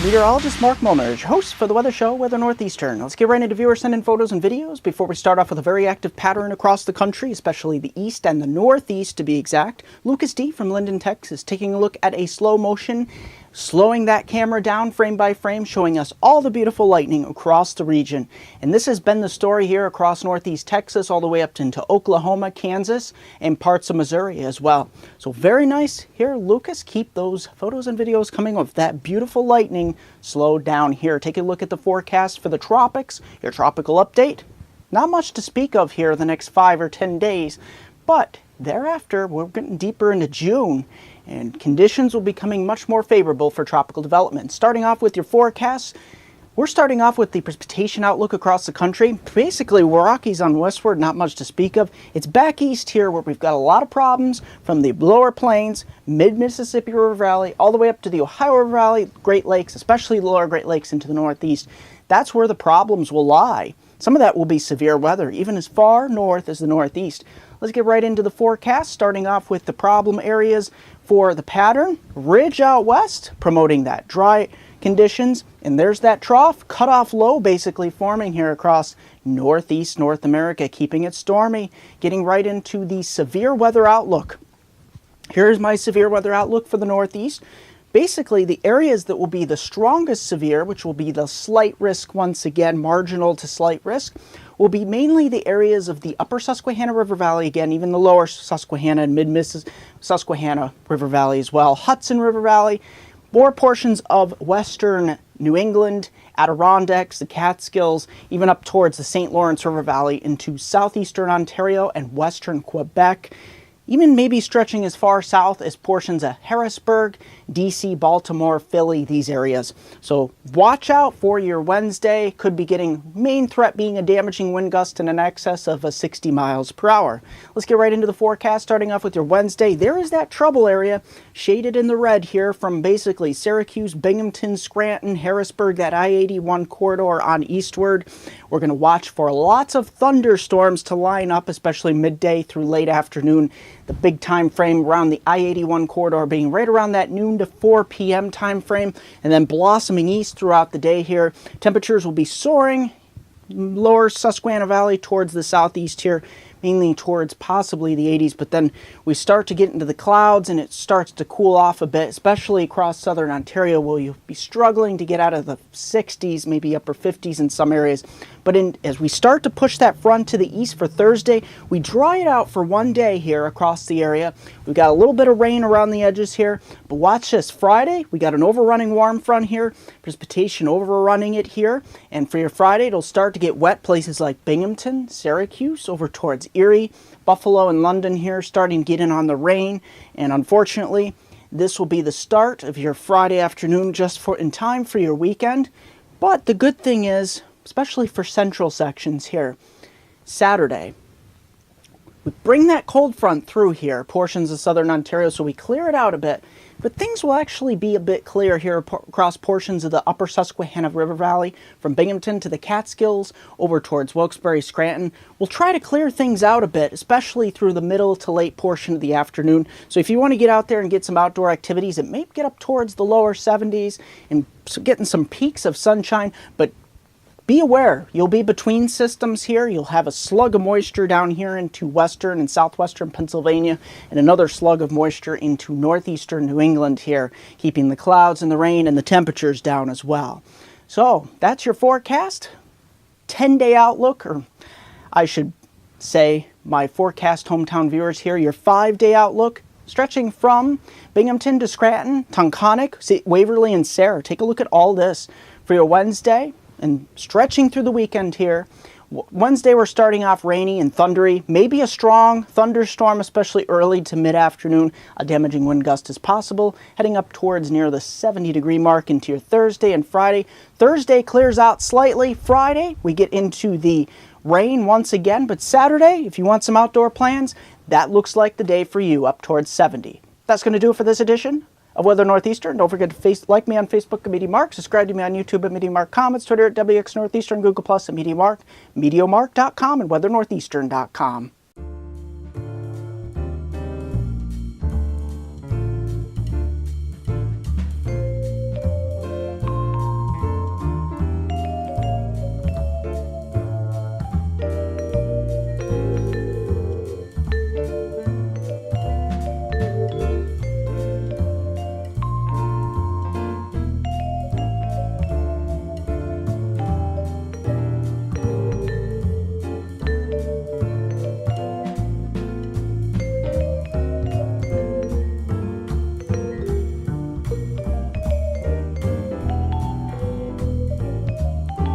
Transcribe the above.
Meteorologist Mark Molnar is your host for the weather show, Weather Northeastern. Let's get right into viewers sending photos and videos before we start off with a very active pattern across the country, especially the east and the northeast to be exact. Lucas D. from Linden, Texas, taking a look at a slow motion, slowing that camera down frame by frame, showing us all the beautiful lightning across the region. And this has been the story here across northeast Texas, all the way up into Oklahoma, Kansas, and parts of Missouri as well. So very nice here, Lucas. Keep those photos and videos coming of that beautiful lightning slowed down here. Take a look at the forecast for the tropics, your tropical update. Not much to speak of here the next 5 or 10 days, but thereafter we're getting deeper into June, and conditions will be becoming much more favorable for tropical development. Starting off with your forecasts, we're starting off with the precipitation outlook across the country. Basically, Rockies on westward, not much to speak of. It's back east here where we've got a lot of problems from the lower plains, mid-Mississippi River Valley, all the way up to the Ohio River Valley, Great Lakes, especially the lower Great Lakes into the northeast. That's where the problems will lie. Some of that will be severe weather, even as far north as the northeast. Let's get right into the forecast, starting off with the problem areas for the pattern. Ridge out west, promoting that dry conditions. And there's that trough, cutoff low basically forming here across northeast North America, keeping it stormy. Getting right into the severe weather outlook. Here's my severe weather outlook for the northeast. Basically, the areas that will be the strongest severe, which will be the slight risk once again, marginal to slight risk, will be mainly the areas of the upper Susquehanna River Valley, again, even the lower Susquehanna and mid-Susquehanna River Valley as well, Hudson River Valley, more portions of western New England, Adirondacks, the Catskills, even up towards the St. Lawrence River Valley into southeastern Ontario and western Quebec, even maybe stretching as far south as portions of Harrisburg, DC, Baltimore, Philly, these areas. So watch out for your Wednesday. Could be getting main threat being a damaging wind gust in an excess of 60 miles per hour. Let's get right into the forecast, starting off with your Wednesday. There is that trouble area shaded in the red here from basically Syracuse, Binghamton, Scranton, Harrisburg, that I-81 corridor on eastward. We're going to watch for lots of thunderstorms to line up, especially midday through late afternoon. The big time frame around the I-81 corridor being right around that noon to 4 p.m. time frame, and then blossoming east throughout the day here. Temperatures will be soaring lower Susquehanna Valley towards the southeast here, mainly towards possibly the 80s, but then we start to get into the clouds and it starts to cool off a bit, especially across southern Ontario where you'll be struggling to get out of the 60s, maybe upper 50s in some areas. But as we start to push that front to the east for Thursday, we draw it out for one day here across the area. We've got a little bit of rain around the edges here, but watch this. Friday, we got an overrunning warm front here, precipitation overrunning it here, and for your Friday, it'll start to get wet places like Binghamton, Syracuse, over towards Erie, Buffalo, and London here, starting to get in on the rain, and unfortunately, this will be the start of your Friday afternoon just in time for your weekend. But the good thing is, especially for central sections here, Saturday, we bring that cold front through here, portions of southern Ontario, so we clear it out a bit. But things will actually be a bit clear here across portions of the upper Susquehanna River Valley, from Binghamton to the Catskills, over towards Wilkes-Barre, Scranton. We'll try to clear things out a bit, especially through the middle to late portion of the afternoon. So if you want to get out there and get some outdoor activities, it may get up towards the lower 70s and getting some peaks of sunshine, but be aware, you'll be between systems here. You'll have a slug of moisture down here into western and southwestern Pennsylvania, and another slug of moisture into northeastern New England here, keeping the clouds and the rain and the temperatures down as well. So that's your forecast. 10-day outlook, or I should say my forecast hometown viewers here, your 5-day outlook, stretching from Binghamton to Scranton, Tunkhannock, Waverly, and Sayre. Take a look at all this for your Wednesday. And stretching through the weekend here, Wednesday we're starting off rainy and thundery, maybe a strong thunderstorm, especially early to mid-afternoon. A damaging wind gust is possible, heading up towards near the 70-degree mark into your Thursday and Friday. Thursday clears out slightly. Friday, we get into the rain once again, but Saturday, if you want some outdoor plans, that looks like the day for you, up towards 70. That's going to do it for this edition of Weather Northeastern. Don't forget to like me on Facebook at MeteoMark, subscribe to me on YouTube at MeteoMark Comments, Twitter at WX Northeastern, Google Plus at MeteoMark, MeteoMark.com, and WeatherNortheastern.com.